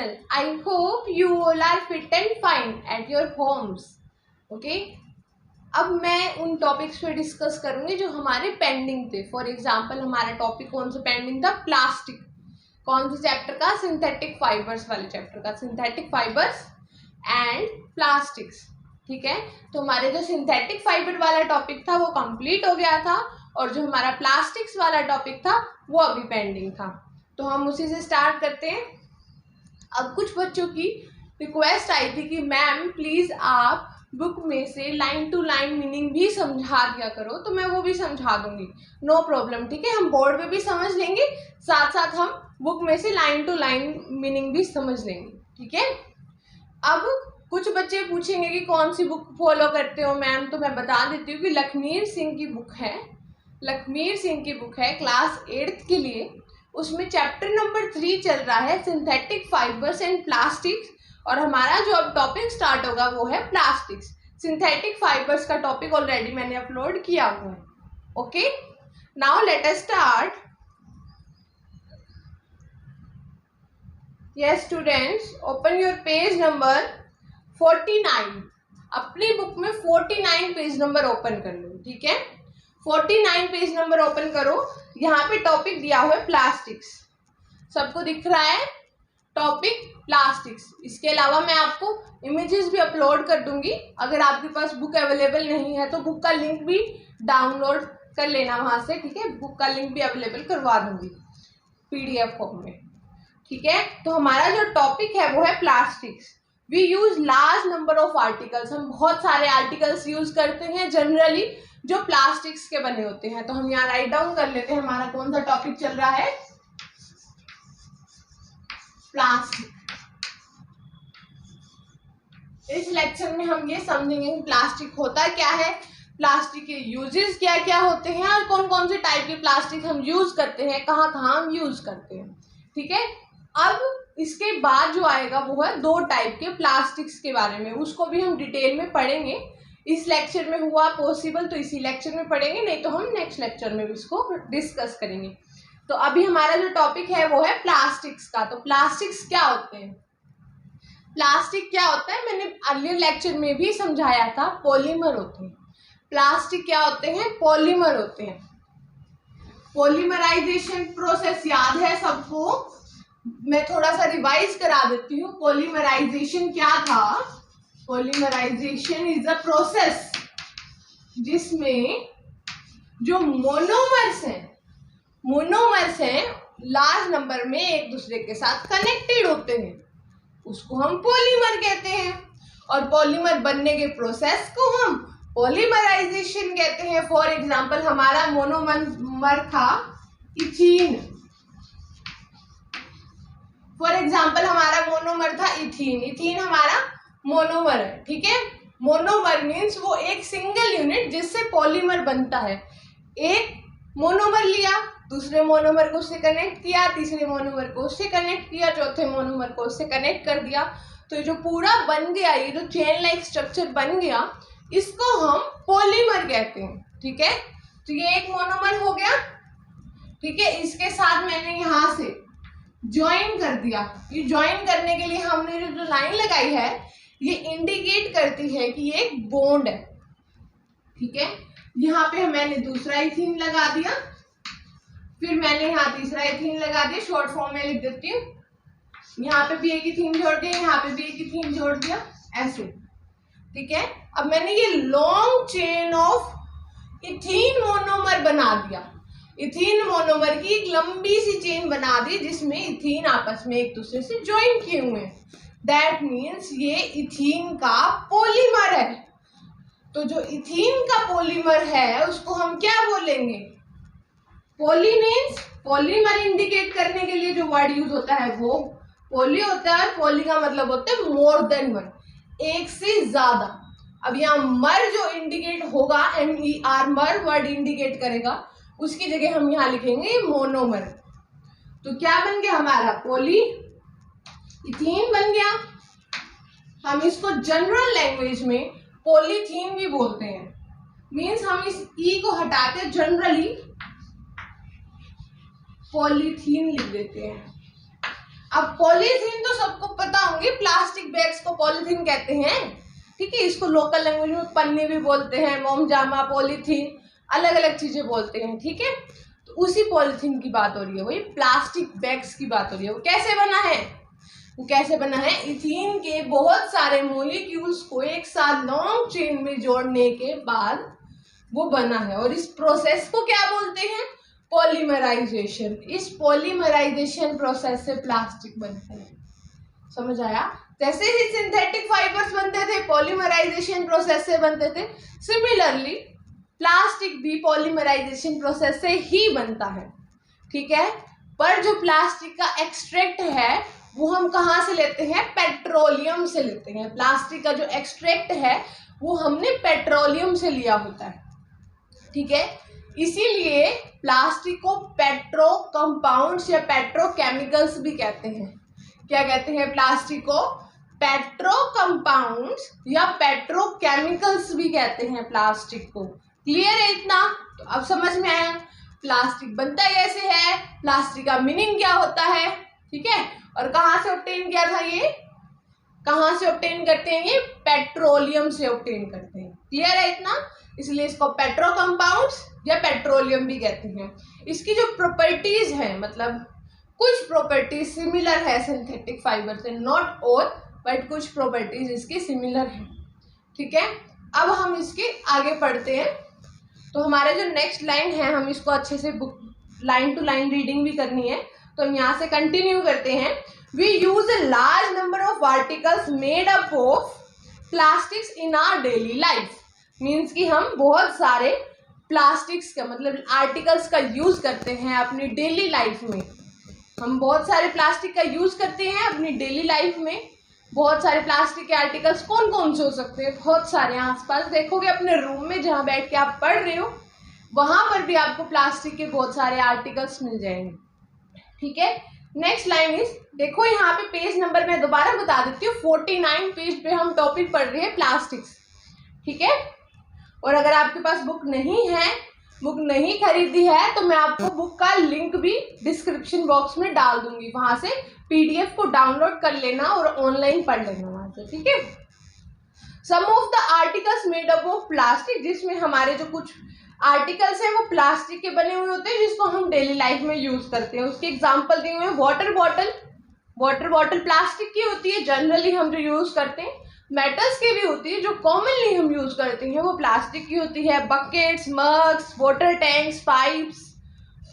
channel. I hope you all are fit and fine at your homes. Okay? अब मैं उन topics पे discuss करूंगी जो हमारे पेंडिंग थे. फॉर एग्जाम्पल हमारा टॉपिक कौन सा पेंडिंग था? प्लास्टिक. कौन से चैप्टर का? सिंथेटिक फाइबर्स वाले चैप्टर का. Synthetic fibres and plastics. ठीक है, तो हमारे जो सिंथेटिक फाइबर वाला टॉपिक था वो कंप्लीट हो गया था और जो हमारा प्लास्टिक्स वाला टॉपिक था वो अभी पेंडिंग था. तो हम उसी से स्टार्ट करते हैं. अब कुछ बच्चों की रिक्वेस्ट आई थी कि मैम प्लीज़ आप बुक में से लाइन टू लाइन मीनिंग भी समझा दिया करो, तो मैं वो भी समझा दूंगी. No problem. ठीक है, हम बोर्ड पे भी समझ लेंगे, साथ साथ हम बुक में से लाइन टू लाइन मीनिंग भी समझ लेंगे. ठीक है. अब कुछ बच्चे पूछेंगे कि कौन सी बुक फॉलो करते हो मैम, तो मैं बता देती हूँ कि लखमीर सिंह की बुक है. लखमीर सिंह की बुक है क्लास 8th के लिए. उसमें चैप्टर नंबर 3 चल रहा है सिंथेटिक फाइबर्स एंड प्लास्टिक्स, और हमारा जो अब टॉपिक स्टार्ट होगा वो है प्लास्टिक्स. सिंथेटिक फाइबर्स का टॉपिक ऑलरेडी मैंने अपलोड किया हुआ है. Okay, now let us start. Yes students, open your page number 49. अपनी बुक में 49 पेज नंबर ओपन कर लो. ठीक है, 49 पेज नंबर ओपन करो. यहाँ पे टॉपिक दिया हुआ है प्लास्टिक्स. सबको दिख रहा है टॉपिक प्लास्टिक्स. इसके अलावा मैं आपको इमेजेस भी अपलोड कर दूंगी. अगर आपके पास बुक अवेलेबल नहीं है तो बुक का लिंक भी डाउनलोड कर लेना वहाँ से. ठीक है, बुक का लिंक भी अवेलेबल करवा दूंगी PDF फॉर्म में. ठीक है, तो हमारा जो टॉपिक है वो है plastics. We use large number of articles. हम बहुत सारे आर्टिकल्स यूज करते हैं जनरली जो प्लास्टिक्स के बने होते हैं. तो हम यहाँ राइट डाउन कर लेते हैं हमारा कौन सा टॉपिक चल रहा है. प्लास्टिक. इस लेक्चर में हम ये समझेंगे कि प्लास्टिक होता क्या है, प्लास्टिक के यूजेस क्या क्या होते हैं और कौन कौन से टाइप के प्लास्टिक हम यूज करते हैं, कहाँ कहाँ हम यूज करते हैं. ठीक है, अब इसके बाद जो आएगा वो है 2 टाइप के प्लास्टिक्स के बारे में. उसको भी हम डिटेल में पढ़ेंगे. इस लेक्चर में हुआ पॉसिबल तो इसी लेक्चर में पढ़ेंगे, नहीं तो हम नेक्स्ट लेक्चर में भी इसको डिस्कस करेंगे. तो अभी हमारा जो टॉपिक है वो है प्लास्टिक्स का. तो प्लास्टिक्स क्या होते हैं? प्लास्टिक क्या होता है मैंने अर्लियर लेक्चर में भी समझाया था. पॉलीमर होते हैं. प्लास्टिक क्या होते हैं? पॉलीमर होते हैं. पॉलीमराइजेशन प्रोसेस याद है सबको? मैं थोड़ा सा रिवाइज करा देती हूँ. पॉलीमराइजेशन क्या था? पॉलीमराइजेशन इज अ प्रोसेस जिसमें जो मोनोमर्स हैं लार्ज नंबर में एक दूसरे के साथ कनेक्टेड होते हैं, उसको हम पॉलीमर कहते हैं. और पॉलीमर बनने के प्रोसेस को हम पॉलीमराइजेशन कहते हैं. फॉर एग्जांपल हमारा मोनोमर था इथीन. फॉर एग्जांपल हमारा मोनोमर था इथीन. इथीन हमारा मोनोमर है. ठीक है, मोनोमर मीन्स वो एक सिंगल यूनिट जिससे पॉलीमर बनता है. एक मोनोमर लिया, दूसरे मोनोमर को उससे कनेक्ट किया, तीसरे मोनोमर को उससे कनेक्ट किया, चौथे मोनोमर को उससे कनेक्ट कर दिया. तो ये जो पूरा बन गया, ये जो चेन लाइक स्ट्रक्चर बन गया, इसको हम पॉलीमर कहते हैं. ठीक है, तो ये एक मोनोमर हो गया. ठीक है, इसके साथ मैंने यहाँ से ज्वाइन कर दिया. ये ज्वाइन करने के लिए हमने जो लाइन लगाई है ये इंडिकेट करती है कि ये एक बॉन्ड है. ठीक है, यहाँ पे मैंने दूसरा इथीन लगा दिया, फिर मैंने यहाँ तीसरा इथीन लगा दिया. शॉर्ट फॉर्म में लिख देती हूँ. यहाँ पे भी एक इथीन जोड़ दिया, यहाँ पे भी एक इथीन जोड़ दिया, ऐसे. ठीक है, अब मैंने ये long chain of ethene monomer बना दिया. इथीन मोनोमर की एक लंबी सी चेन बना दी जिसमें इथीन आपस में एक दूसरे से ज्वाइन किए हुए हैं. दैट मीन्स ये इथीन का पॉलीमर है. तो जो इथीन का पॉलीमर है उसको हम क्या बोलेंगे? पॉली मीन्स पॉलीमर इंडिकेट करने के लिए जो वर्ड यूज होता है वो पॉली होता है. पॉली का मतलब होता है मोर देन वन, एक से ज्यादा. अब यहाँ मर जो इंडिकेट होगा, MER मर वर्ड इंडिकेट करेगा, उसकी जगह हम यहाँ लिखेंगे मोनोमर. तो क्या बन गया हमारा? पॉली इथीन बन गया. हम इसको जनरल लैंग्वेज में पॉलीथीन भी बोलते हैं. मीन्स हम इस ई को हटा के जनरली पॉलीथीन लिख देते हैं. अब पॉलीथीन तो सबको पता होंगे, प्लास्टिक बैग्स को पॉलीथीन कहते हैं, ठीक है। इसको लोकल लैंग्वेज में पन्नी भी बोलते हैं, मोमजामा, पॉलीथीन, अलग अलग चीजें बोलते हैं, ठीक है। तो उसी पॉलीथीन की बात हो रही है, वही प्लास्टिक बैग्स की बात हो रही है। वो कैसे बना है? वो कैसे बना है? इथीन के बहुत सारे मॉलिक्यूल्स को एक साथ लॉन्ग चेन में जोड़ने के बाद वो बना है, और इस प्रोसेस को क्या बोलते हैं? पॉलीमराइजेशन। इस पॉलीमराइजेशन प्रोसेस से प्लास्टिक बनता है। समझ आया? जैसे ही सिंथेटिक फाइबर्स बनते थे, पॉलीमराइजेशन प्रोसेस से बनते थे, सिमिलरली प्लास्टिक भी पॉलीमराइजेशन प्रोसेस से ही बनता है, ठीक है। पर जो प्लास्टिक का एक्सट्रैक्ट है वो हम कहाँ से लेते हैं? पेट्रोलियम से लेते हैं। प्लास्टिक का जो एक्सट्रैक्ट है वो हमने पेट्रोलियम से लिया होता है, ठीक है। इसीलिए प्लास्टिक को पेट्रो कंपाउंड्स या पेट्रोकेमिकल्स भी कहते हैं। क्या कहते हैं? प्लास्टिक को पेट्रो कंपाउंड्स या पेट्रोकेमिकल्स भी कहते हैं प्लास्टिक को। क्लियर है इतना? तो अब समझ में आया प्लास्टिक बनता कैसे है, प्लास्टिक का मीनिंग क्या होता है, ठीक है। और कहाँ से ऑब्टेन किया था ये? कहाँ से ऑब्टेन करते हैं ये? पेट्रोलियम से ऑब्टेन करते हैं। क्लियर है इतना? इसलिए इसको पेट्रो कंपाउंड्स या पेट्रोलियम भी कहते हैं। इसकी जो प्रॉपर्टीज है, मतलब कुछ प्रॉपर्टीज सिमिलर है सिंथेटिक फाइबर से, नॉट ऑल बट कुछ प्रॉपर्टीज इसकी सिमिलर है, ठीक है। अब हम इसके आगे पढ़ते हैं। तो हमारे जो नेक्स्ट लाइन है, हम इसको अच्छे से book line to line reading भी करनी है, तो हम यहाँ से कंटिन्यू करते हैं। We use a large number of articles made up of plastics in our daily life. Means कि हम बहुत सारे प्लास्टिक्स का मतलब आर्टिकल्स का यूज करते हैं अपनी डेली लाइफ में। हम बहुत सारे प्लास्टिक का यूज करते हैं अपनी डेली लाइफ में। बहुत सारे प्लास्टिक के आर्टिकल्स कौन कौन से हो सकते हैं? बहुत सारे। आसपास देखोगे अपने रूम में जहाँ बैठ के आप पढ़ रहे हो, वहां पर भी आपको प्लास्टिक के बहुत सारे आर्टिकल्स मिल जाएंगे, ठीक है। नेक्स्ट लाइन इज, देखो यहाँ पे पेज नंबर मैं दोबारा बता देती हूँ, 49 पेज पे हम टॉपिक पढ़ रहे हैं प्लास्टिक्स, ठीक है। और अगर आपके पास बुक नहीं है, बुक नहीं खरीदी है, तो मैं आपको बुक का लिंक भी डिस्क्रिप्शन बॉक्स में डाल दूंगी, वहां से पीडीएफ को डाउनलोड कर लेना और ऑनलाइन पढ़ लेना वहां से, ठीक है। Some of the articles made up of plastic, जिसमें हमारे जो कुछ आर्टिकल्स हैं वो प्लास्टिक के बने हुए होते हैं, जिसको हम डेली लाइफ में यूज करते हैं। उसके एग्जांपल दिए हुए हैं। वाटर बॉटल प्लास्टिक की होती है जनरली हम जो यूज करते हैं। मेटल्स की भी होती है जो कॉमनली हम यूज करते हैं, वो प्लास्टिक की होती है। Buckets, mugs, water tanks, pipes,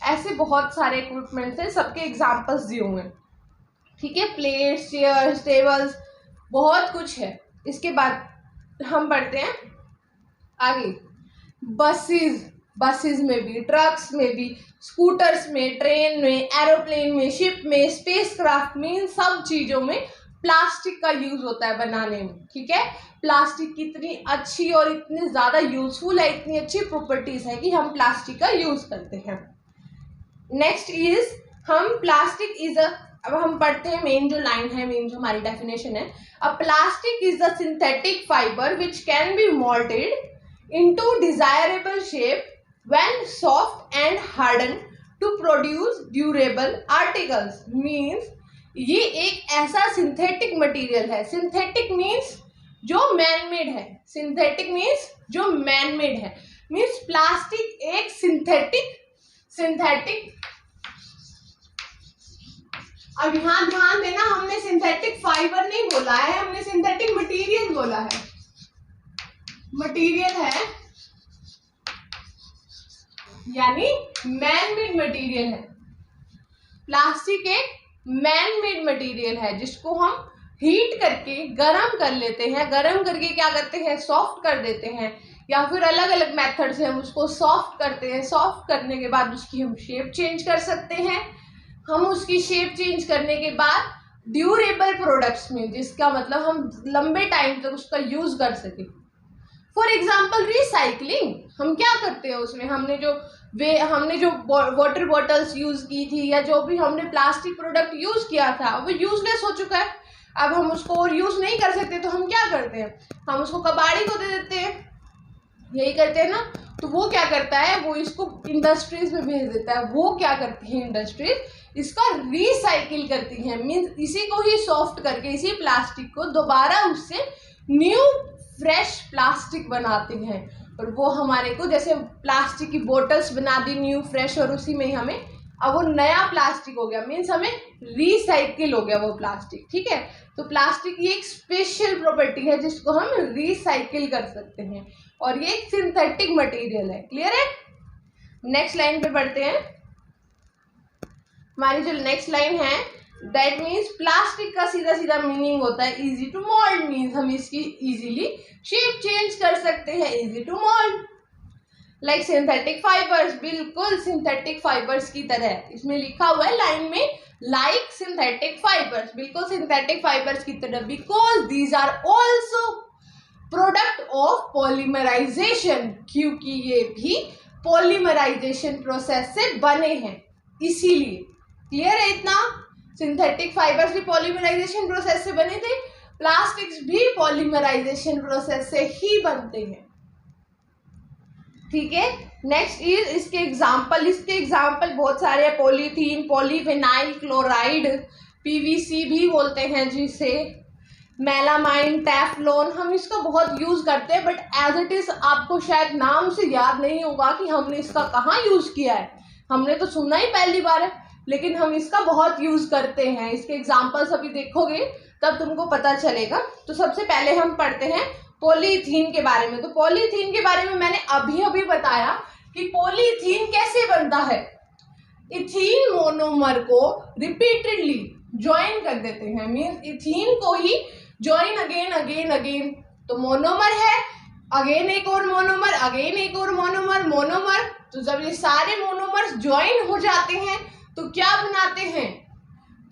ऐसे बहुत सारे इक्विपमेंट्स हैं, सबके एग्जांपल्स दिए हुए हैं, ठीक है। प्लेट्स, चेयर्स, टेबल्स, बहुत कुछ है। इसके बाद हम बढ़ते हैं आगे। बसेस में भी, ट्रक्स में भी, स्कूटर्स में, ट्रेन में, एरोप्लेन में, शिप में, स्पेसक्राफ्ट में, इन सब चीजों में प्लास्टिक का यूज होता है बनाने में, ठीक है। प्लास्टिक कितनी अच्छी और इतनी ज्यादा यूजफुल है, इतनी अच्छी प्रॉपर्टीज है कि हम प्लास्टिक का यूज करते हैं। नेक्स्ट इज, हम प्लास्टिक इज अ, अब हम पढ़ते हैं मेन जो लाइन है, मेन जो हमारी डेफिनेशन है। अ plastic is a synthetic fibre which can be moulded into desirable shape when soft and hardened to produce durable articles। means ये एक ऐसा सिंथेटिक मटेरियल है। सिंथेटिक मीन्स जो मैन मेड है, सिंथेटिक मीन्स जो मैन मेड है। Means plastic एक synthetic अब यहाँ ध्यान देना, हमने सिंथेटिक फाइबर नहीं बोला है, हमने सिंथेटिक मटेरियल बोला है। मटेरियल है यानी मैन मेड मटेरियल है। प्लास्टिक एक मैन मेड मटेरियल है जिसको हम हीट करके गरम कर लेते हैं। गरम करके क्या करते हैं? सॉफ्ट कर देते हैं, या फिर अलग अलग मेथड से हम उसको सॉफ्ट करते हैं। सॉफ्ट करने के बाद उसकी हम शेप चेंज कर सकते हैं। हम उसकी शेप चेंज करने के बाद ड्यूरेबल प्रोडक्ट्स में, जिसका मतलब हम लंबे टाइम तक उसका यूज कर सके। फॉर एग्जाम्पल रिसाइकलिंग, हम क्या करते हैं उसमें, हमने जो वाटर बॉटल्स यूज की थी या जो भी हमने प्लास्टिक प्रोडक्ट यूज किया था वो यूजलेस हो चुका है, अब हम उसको और यूज नहीं कर सकते, तो हम क्या करते हैं? हम उसको कबाड़ी को दे देते हैं, यही करते हैं ना। तो वो क्या करता है, वो इसको इंडस्ट्रीज में भेज देता है। वो क्या करती है इंडस्ट्रीज, इसका रिसाइकिल करती है, मीन्स इसी को ही सॉफ्ट करके, इसी प्लास्टिक को दोबारा उससे न्यू फ्रेश प्लास्टिक बनाते हैं। और वो हमारे को जैसे प्लास्टिक की बोटल्स बना दी न्यू फ्रेश, और उसी में ही हमें अब वो नया प्लास्टिक हो गया, मीन्स हमें रिसाइकिल हो गया वो प्लास्टिक। ठीक है, तो प्लास्टिक की एक स्पेशल प्रॉपर्टी है जिसको हम रिसाइकिल कर सकते हैं, और ये एक सिंथेटिक मटेरियल है। क्लियर है? नेक्स्ट लाइन पे बढ़ते हैं। हमारी जो नेक्स्ट लाइन है, दैट मीन्स प्लास्टिक का सीधा सीधा मीनिंग होता है इजी टू मोल्ड, मीन्स हम इसकी इजीली शेप चेंज कर सकते हैं, easy to mould. Like synthetic fibres, बिल्कुल सिंथेटिक फाइबर्स की तरह, इसमें लिखा हुआ है लाइन में लाइक सिंथेटिक फाइबर्स, बिल्कुल सिंथेटिक फाइबर्स की तरह, because these are also product of polymerisation, क्योंकि ये भी पॉलीमराइजेशन प्रोसेस से बने हैं, इसीलिए। क्लियर है इतना? सिंथेटिक फाइबर्स भी पॉलीमराइजेशन प्रोसेस से बने थे, प्लास्टिक्स भी पॉलीमराइजेशन प्रोसेस से ही बनते हैं। ठीक है, नेक्स्ट इज इसके एग्जाम्पल बहुत सारे हैं। पॉलीथीन, पॉलीविनाइल क्लोराइड, पीवीसी भी बोलते हैं जिसे, मेलामाइन, टेफ्लॉन, हम इसका बहुत यूज करते हैं, बट एज इट इज आपको शायद नाम से याद नहीं होगा कि हमने इसका कहाँ यूज किया है। हमने तो सुना ही पहली बार है, लेकिन हम इसका बहुत यूज करते हैं। इसके एग्जाम्पल्स अभी देखोगे तब तुमको पता चलेगा। तो सबसे पहले हम पढ़ते हैं पॉलीथीन के बारे में। तो पॉलीथीन के बारे में मैंने अभी बताया कि पॉलीथीन कैसे बनता है। इथीन मोनोमर को रिपीटेडली ज्वाइन कर देते हैं, मीन्स इथीन को ही ज्वाइन अगेन। तो मोनोमर है, अगेन एक और मोनोमर, अगेन एक और मोनोमर, मोनोमर। तो जब ये सारे मोनोमर्स ज्वाइन हो जाते हैं तो क्या बनाते हैं,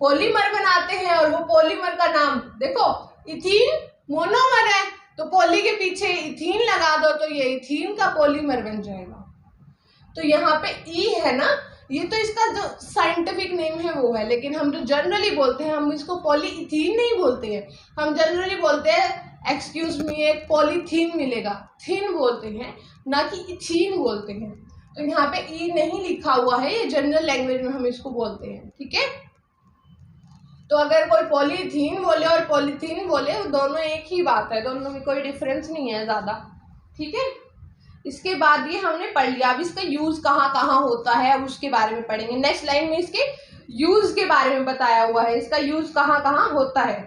पॉलीमर बनाते हैं। और वो पॉलीमर का नाम देखो, इथीन मोनोमर है तो पॉली के पीछे इथीन लगा दो तो ये इथीन का पॉलीमर बन जाएगा। तो यहाँ पे ई है ना, ये तो इसका जो साइंटिफिक नेम है वो है, लेकिन हम जो जनरली बोलते हैं हम इसको पॉलीइथीन नहीं बोलते हैं, हम जनरली बोलते हैं एक्सक्यूज मी एक पॉलीथीन मिलेगा, थीन बोलते हैं, ना कि इथीन बोलते हैं। तो यहाँ पे ई नहीं लिखा हुआ है, ये जनरल लैंग्वेज में हम इसको बोलते हैं। ठीक है, तो अगर कोई पॉलीथीन बोले और पॉलीथीन बोले दोनों एक ही बात है, दोनों में कोई डिफरेंस नहीं है ज़्यादा। ठीक है, इसके बाद ये हमने पढ़ लिया। अब इसका यूज कहाँ कहाँ होता है अब उसके बारे में पढ़ेंगे। नेक्स्ट लाइन में इसके यूज के बारे में बताया हुआ है, इसका यूज कहाँ कहाँ होता है।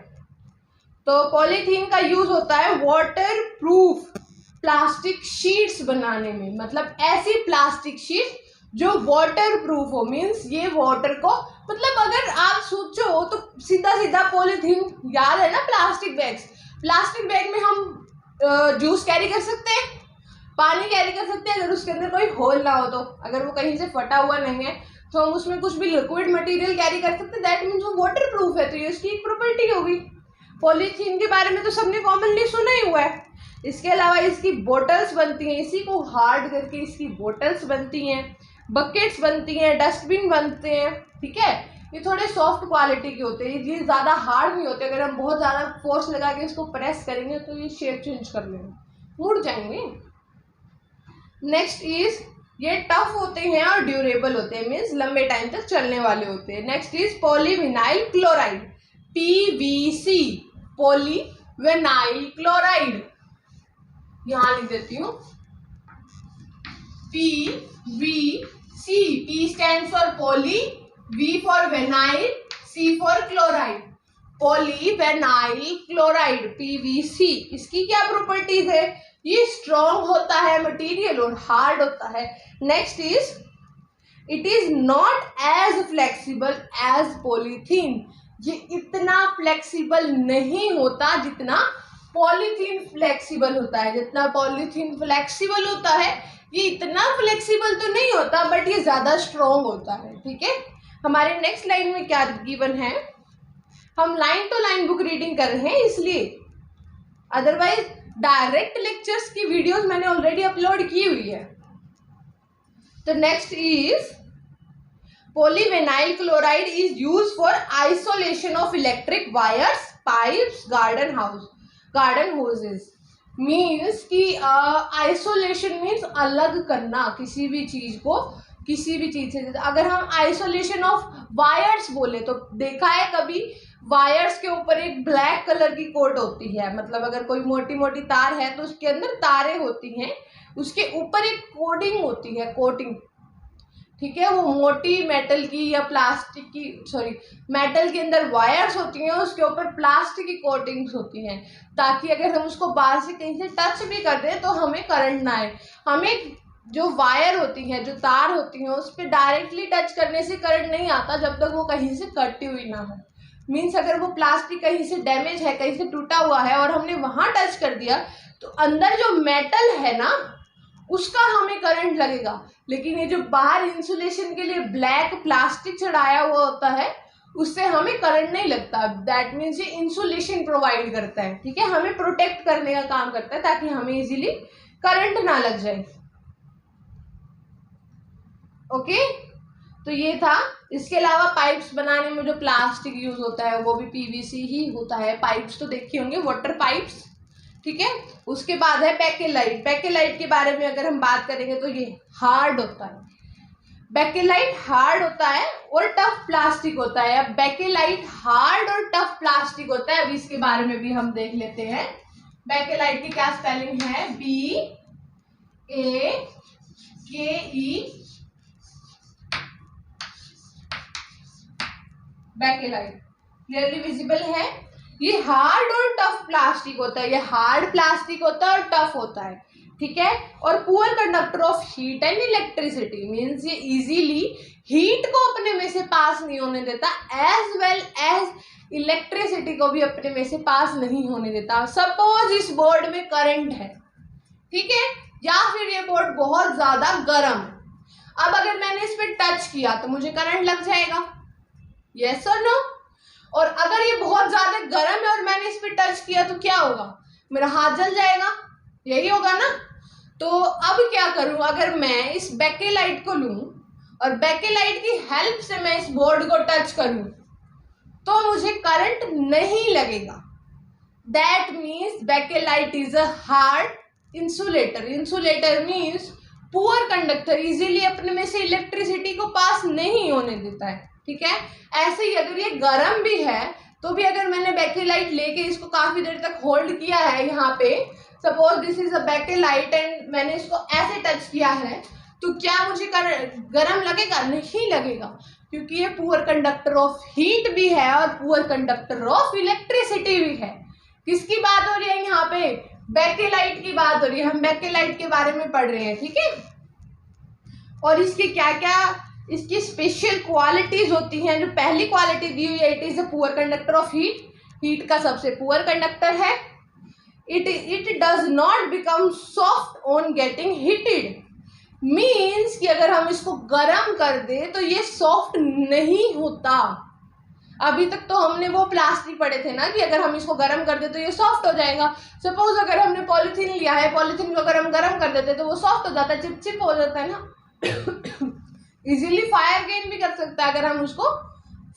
तो पॉलीथीन का यूज होता है वाटर प्रूफ प्लास्टिक शीट्स बनाने में, मतलब ऐसी प्लास्टिक शीट जो वाटर प्रूफ हो, मीन्स ये वाटर को, मतलब अगर आप सोचो तो सीधा पॉलीथीन, याद है ना प्लास्टिक बैग्स, प्लास्टिक बैग में हम जूस कैरी कर सकते हैं, पानी कैरी कर सकते हैं, अगर उसके अंदर कोई होल ना हो तो, अगर वो कहीं से फटा हुआ नहीं है तो हम उसमें कुछ भी लिक्विड मटेरियल कैरी कर सकते हैं, दैट मीन्स वो वाटर प्रूफ है, तो ये उसकी एक प्रॉपर्टी होगी। पॉलीथीन के बारे में तो सबने कॉमनली सुना ही हुआ है। इसके अलावा इसकी बोटल्स बनती हैं, इसी को हार्ड करके इसकी बोटल्स बनती हैं, बकेट्स बनती हैं, डस्टबिन बनते हैं। ठीक है, ये थोड़े सॉफ्ट क्वालिटी के होते हैं, ये ज़्यादा हार्ड नहीं होते, अगर हम बहुत ज़्यादा फोर्स लगा के इसको प्रेस करेंगे तो ये शेप चेंज कर लेंगे, मुड़ जाएंगे। नेक्स्ट इज ये टफ होते हैं और ड्यूरेबल होते हैं, मीन्स लंबे टाइम तक चलने वाले होते हैं। Next is polyvinyl chloride, PVC, polyvinyl chloride, यहां लिख देती हूँ PVC, P stand for poly, V for vinyl, C for chloride, polyvinyl chloride PVC. इसकी क्या प्रॉपर्टीज है, ये स्ट्रॉन्ग होता है मटेरियल और हार्ड होता है। Next is it is not as flexible as polythene, ये इतना फ्लेक्सिबल नहीं होता जितना पॉलीथीन फ्लेक्सिबल होता है। जितना पॉलीथीन फ्लेक्सिबल होता है ये इतना फ्लेक्सिबल तो नहीं होता, बट ये ज्यादा स्ट्रॉन्ग होता है। ठीक है, हमारे नेक्स्ट लाइन में क्या गिवन है, हम line to line book reading कर रहे हैं इसलिए, अदरवाइज डायरेक्ट लेक्चर्स की वीडियोस मैंने ऑलरेडी अपलोड की हुई है। तो next is polyvinyl chloride is use for isolation of electric wires, pipes, garden hoses. Means कि आइसोलेशन मीन्स अलग करना किसी भी चीज को किसी भी चीज से। अगर हम आइसोलेशन ऑफ वायर्स बोले तो देखा है कभी वायर्स के ऊपर एक ब्लैक कलर की कोट होती है, मतलब अगर कोई मोटी मोटी तार है तो उसके अंदर तारें होती हैं, उसके ऊपर एक कोटिंग होती है, कोटिंग, ठीक है। वो मोटी मेटल की या प्लास्टिक की, सॉरी मेटल के अंदर वायर्स होती हैं, उसके ऊपर प्लास्टिक की कोटिंग्स होती हैं, ताकि अगर हम उसको बाहर से कहीं से टच भी कर दें तो हमें करंट ना आए। हमें जो वायर होती है, जो तार होती हैं, उस पर डायरेक्टली टच करने से करंट नहीं आता जब तक वो कहीं से कटी हुई ना हो। मीन्स अगर वो प्लास्टिक कहीं से डैमेज है, कहीं से टूटा हुआ है और हमने वहां टच कर दिया तो अंदर जो मेटल है ना उसका हमें करंट लगेगा। लेकिन ये जो बाहर इंसुलेशन के लिए ब्लैक प्लास्टिक चढ़ाया हुआ होता है उससे हमें करंट नहीं लगता। दैट मीन्स ये इंसुलेशन प्रोवाइड करता है, ठीक है, हमें प्रोटेक्ट करने का काम करता है ताकि हमें इजीली करंट ना लग जाए। ओके, तो ये था। इसके अलावा पाइप्स बनाने में जो प्लास्टिक यूज होता है वो भी पीवीसी ही होता है। पाइप्स तो देखे होंगे, वाटर पाइप्स, ठीक है। उसके बाद है बेकेलाइट। बेकेलाइट के बारे में अगर हम बात करेंगे तो ये हार्ड होता है। बेकेलाइट हार्ड होता है और टफ प्लास्टिक होता है। अब बेकेलाइट हार्ड और टफ प्लास्टिक होता है, अभी इसके बारे में भी हम देख लेते हैं। बेकेलाइट की क्या स्पेलिंग है? BAKE, बेकेलाइट, क्लियरली विजिबल है। ये हार्ड और टफ प्लास्टिक होता है, ये हार्ड प्लास्टिक होता है और टफ होता है, ठीक है। और poor conductor of heat and electricity, means ये इजीली हीट को अपने में से पास नहीं होने देता, एज वेल एज इलेक्ट्रिसिटी को भी अपने में से पास नहीं होने देता। सपोज इस बोर्ड में करंट है, ठीक है, या फिर ये बोर्ड बहुत ज्यादा गर्म है। अब अगर मैंने इस पर टच किया तो मुझे करंट लग जाएगा, यस और नो। और अगर ये बहुत ज्यादा गर्म है और मैंने इस पे टच किया तो क्या होगा? मेरा हाथ जल जाएगा, यही होगा ना। तो अब क्या करूं? अगर मैं इस बेकेलाइट को लूं और बेकेलाइट की हेल्प से मैं इस बोर्ड को टच करूं तो मुझे करंट नहीं लगेगा। That means bakelite is a hard insulator. Insulator means poor conductor, easily अपने में से इलेक्ट्रिसिटी को पास नहीं होने देता है, ठीक है। ऐसे ही अगर ये गर्म भी है तो भी अगर मैंने बेकेलाइट लेके इसको काफी देर तक होल्ड किया है, यहाँ पे suppose this is a bakelite and मैंने इसको ऐसे टच किया है, तो क्या मुझे गर्म लगेगा? नहीं लगेगा, क्योंकि ये पुअर कंडक्टर ऑफ हीट भी है और पुअर कंडक्टर ऑफ इलेक्ट्रिसिटी भी है। किसकी बात हो रही है यहाँ पे? बेकेलाइट की बात हो रही है। हम बेकेलाइट के बारे में पढ़ रहे हैं, ठीक है। और इसके क्या क्या इसकी स्पेशल क्वालिटीज होती हैं। जो पहली क्वालिटी दी हुई है, it is a poor conductor of heat, heat का सबसे पुअर कंडक्टर है। It does not become soft on getting heated, means कि अगर हम इसको गर्म कर दे तो ये सॉफ्ट नहीं होता। अभी तक तो हमने वो प्लास्टिक पढ़े थे ना कि अगर हम इसको गर्म कर दे तो ये सॉफ्ट हो जाएगा। सपोज अगर हमने पॉलिथीन लिया है, पॉलिथीन को अगर हम गर्म कर देते तो वो सॉफ्ट हो जाता है, चिपचिप हो जाता है ना। इजीली फायर गेन भी कर सकता है अगर हम उसको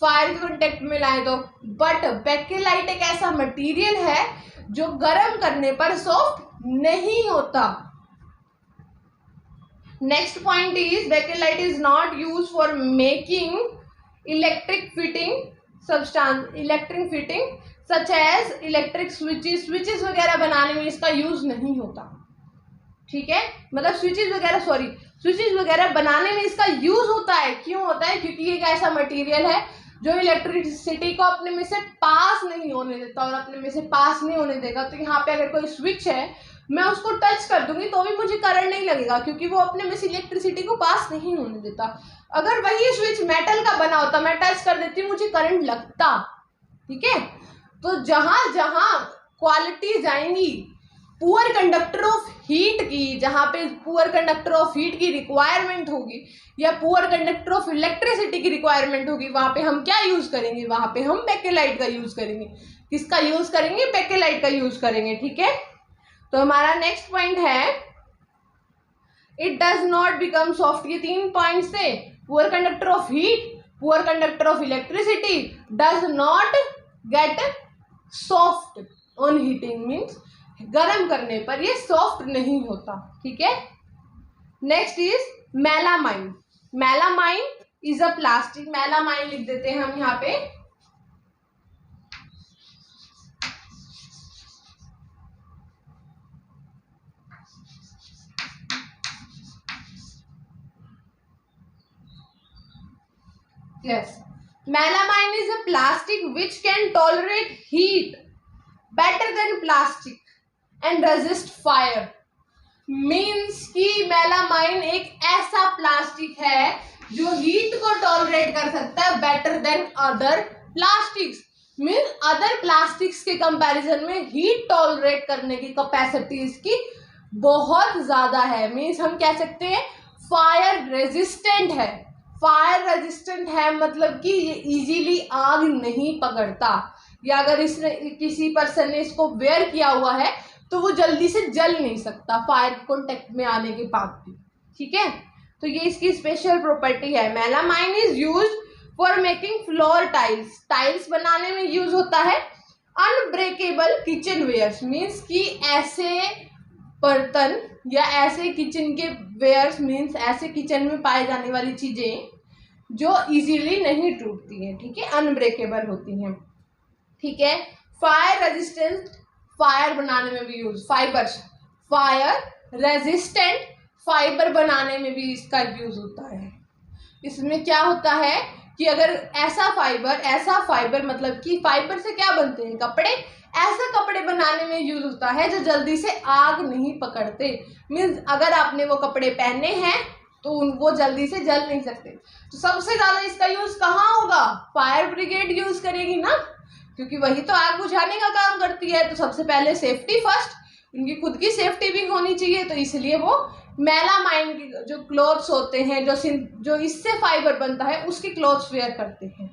फायर के कांटेक्ट में लाए तो। बट बेकेलाइट एक ऐसा मटेरियल है जो गर्म करने पर सॉफ्ट नहीं होता। Next point is bakelite is not use for making electric fitting substance, electric fitting such as electric switches, switches वगैरह बनाने में इसका यूज नहीं होता, ठीक है। मतलब स्विचेस वगैरह बनाने में इसका यूज होता है। क्यों होता है? क्योंकि ये एक ऐसा मटेरियल है जो इलेक्ट्रिसिटी को अपने में से पास नहीं होने देता, और अपने में से पास नहीं होने देगा तो यहाँ पे अगर कोई स्विच है मैं उसको टच कर दूंगी तो भी मुझे करंट नहीं लगेगा, क्योंकि वो अपने में से इलेक्ट्रिसिटी को पास नहीं होने देता। अगर वही स्विच मेटल का बना होता, मैं टच कर देती मुझे करंट लगता, ठीक है। तो जहां जहां क्वालिटीज आएंगी पुअर कंडक्टर ऑफ हीट की, जहां पे पुअर कंडक्टर ऑफ हीट की रिक्वायरमेंट होगी या पुअर कंडक्टर ऑफ इलेक्ट्रिसिटी की रिक्वायरमेंट होगी, वहां पे हम क्या यूज करेंगे? वहां पे हम बेकेलाइट का यूज करेंगे। किसका यूज करेंगे? बेकेलाइट का यूज करेंगे, ठीक है। तो हमारा नेक्स्ट पॉइंट है it does not become soft. ये 3 पॉइंट से poor conductor of heat, poor conductor of electricity, does not gate soft on heating, means गर्म करने पर ये सॉफ्ट नहीं होता, ठीक है। Next is melamine. Melamine is a plastic, melamine लिख देते हैं हम यहाँ पे। Yes, melamine is a plastic which can tolerate heat better than plastic and resist fire. Means कि melamine एक ऐसा प्लास्टिक है जो हीट को टॉलरेट कर सकता है better than other plastics. Means other plastics के कंपैरिजन में हीट टॉलरेट करने की कैपेसिटी इसकी बहुत ज्यादा है। मीन्स हम कह सकते हैं फायर रेजिस्टेंट है। फायर रेजिस्टेंट है मतलब कि ये इजीली आग नहीं पकड़ता, या अगर इसने किसी पर्सन ने इसको वेयर किया हुआ है तो वो जल्दी से जल नहीं सकता फायर कांटेक्ट में आने के बाद भी, ठीक है। तो ये इसकी स्पेशल प्रॉपर्टी है। Melamine is used for making floor tiles, tiles बनाने में यूज होता है। अनब्रेकेबल किचन वेयर्स, मीन्स कि ऐसे बर्तन या ऐसे किचन के वेयर्स, मीन्स ऐसे किचन में पाई जाने वाली चीजें जो इजीली नहीं टूटती हैं, ठीक है, अनब्रेकेबल होती हैं, ठीक है। फायर रेजिस्टेंट, फायर बनाने में भी use, fibres, fire resistant fibre बनाने में भी इसका यूज होता है। इसमें क्या होता है कि अगर ऐसा फाइबर मतलब कि फाइबर से क्या बनते हैं, कपड़े, ऐसा कपड़े बनाने में यूज होता है जो जल्दी से आग नहीं पकड़ते। मीन्स अगर आपने वो कपड़े पहने हैं तो वो जल्दी से जल नहीं सकते। तो सबसे ज्यादा इसका यूज कहाँ होगा, फायर ब्रिगेड यूज करेगी ना, क्योंकि वही तो आग बुझाने का काम करती है। तो सबसे पहले सेफ्टी फर्स्ट, उनकी खुद की सेफ्टी भी होनी चाहिए, तो इसलिए वो मेलामाइन की जो क्लॉथ्स होते हैं, जो इससे फाइबर बनता है, उसके क्लॉथ्स वेयर करते हैं,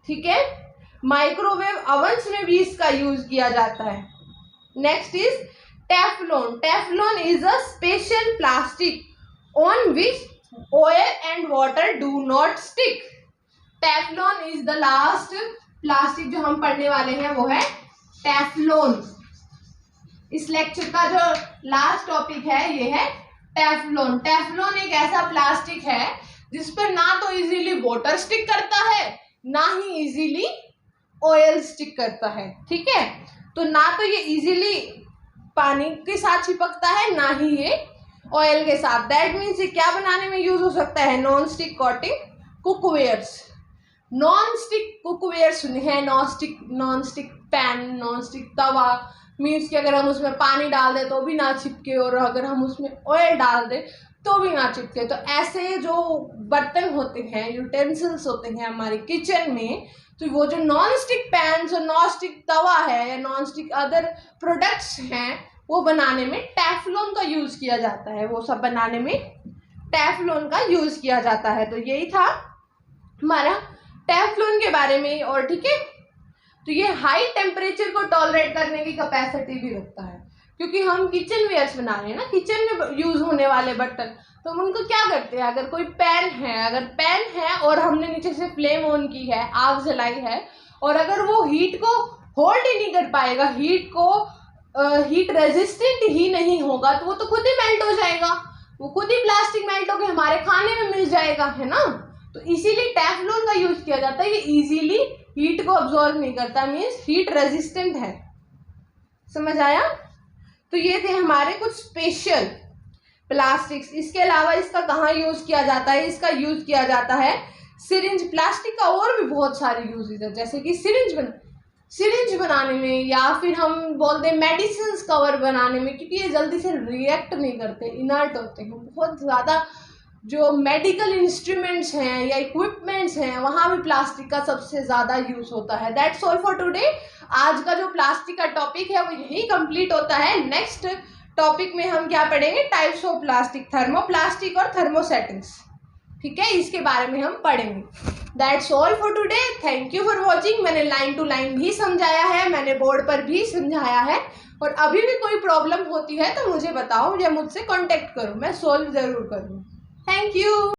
ठीक है। माइक्रोवेव अवन्स में भी इसका यूज किया जाता है। Next is Teflon. Teflon is a special plastic on which oil and water do not stick. Teflon is the last plastic जो हम पढ़ने वाले हैं, वो है टेफ्लॉन। इस लेक्चर का जो लास्ट टॉपिक है ये है टेफ्लॉन। टेफ्लॉन एक ऐसा प्लास्टिक है जिस पर ना तो इजीली वाटर स्टिक करता है, ना ही इजीली ऑयल स्टिक करता है, ठीक है। तो ना तो ये इजीली पानी के साथ चिपकता है, ना ही ये ऑयल के साथ। दैट मीन्स ये क्या बनाने में यूज हो सकता है, non stick coating cookwares. Non stick cookware सुने हैं, non stick pan, non stick तवा, मीन्स कि अगर हम उसमें पानी डाल दें तो भी ना चिपके, और अगर हम उसमें ऑयल डाल दें तो भी ना चिपके। तो ऐसे जो बर्तन होते हैं, यूटेंसिल्स होते हैं हमारे किचन में, तो वो जो नॉन स्टिक पैन और नॉन स्टिक तवा है या नॉन स्टिक अदर प्रोडक्ट्स हैं, वो बनाने में टेफ्लॉन का यूज किया जाता है। वो सब बनाने में टेफ्लॉन का यूज किया जाता है। तो यही था हमारा टेफ्लॉन के बारे में, और ठीक है। तो ये हाई टेम्परेचर को टॉलरेट करने की कैपेसिटी भी रखता है, क्योंकि हम किचन वेयर्स बना रहे हैं ना, किचन में यूज होने वाले बर्तन, तो हम उनको क्या करते हैं, अगर कोई पैन है और हमने नीचे से फ्लेम ऑन की है, आग जलाई है, और अगर वो हीट को होल्ड ही नहीं कर पाएगा, हीट रेजिस्टेंट ही नहीं होगा, तो वो तो खुद ही मेल्ट हो जाएगा, वो खुद ही प्लास्टिक मेल्ट होकर हमारे खाने में मिल जाएगा, है ना। तो इसीलिए टेफ्लॉन का यूज किया जाता है। ये इजीली हीट को अब्सॉर्ब नहीं करता, मीन्स हीट रेजिस्टेंट है। समझ आया। तो ये थे हमारे कुछ स्पेशल प्लास्टिक्स। इसके अलावा इसका कहाँ यूज किया जाता है, इसका यूज किया जाता है सिरिंज। प्लास्टिक का और भी बहुत सारे यूजेज है, जैसे कि सिरिंज बनाने में, या फिर हम बोलते हैं मेडिसिन कवर बनाने में, क्योंकि ये जल्दी से रिएक्ट नहीं करते, इनर्ट होते हैं। बहुत ज़्यादा जो मेडिकल इंस्ट्रूमेंट्स हैं या इक्विपमेंट्स हैं, वहाँ भी प्लास्टिक का सबसे ज़्यादा यूज होता है। That's all for today. आज का जो प्लास्टिक का टॉपिक है वो यही कंप्लीट होता है। नेक्स्ट टॉपिक में हम क्या पढ़ेंगे, टाइप्स ऑफ प्लास्टिक, थर्मोप्लास्टिक और थर्मोसेटिंग्स, ठीक है, इसके बारे में हम पढ़ेंगे। That's all for today. Thank you for watching. मैंने लाइन टू लाइन भी समझाया है, मैंने बोर्ड पर भी समझाया है, और अभी भी कोई प्रॉब्लम होती है तो मुझे बताओ या मुझसे कॉन्टेक्ट करो, मैं सॉल्व जरूर करूँ। Thank you.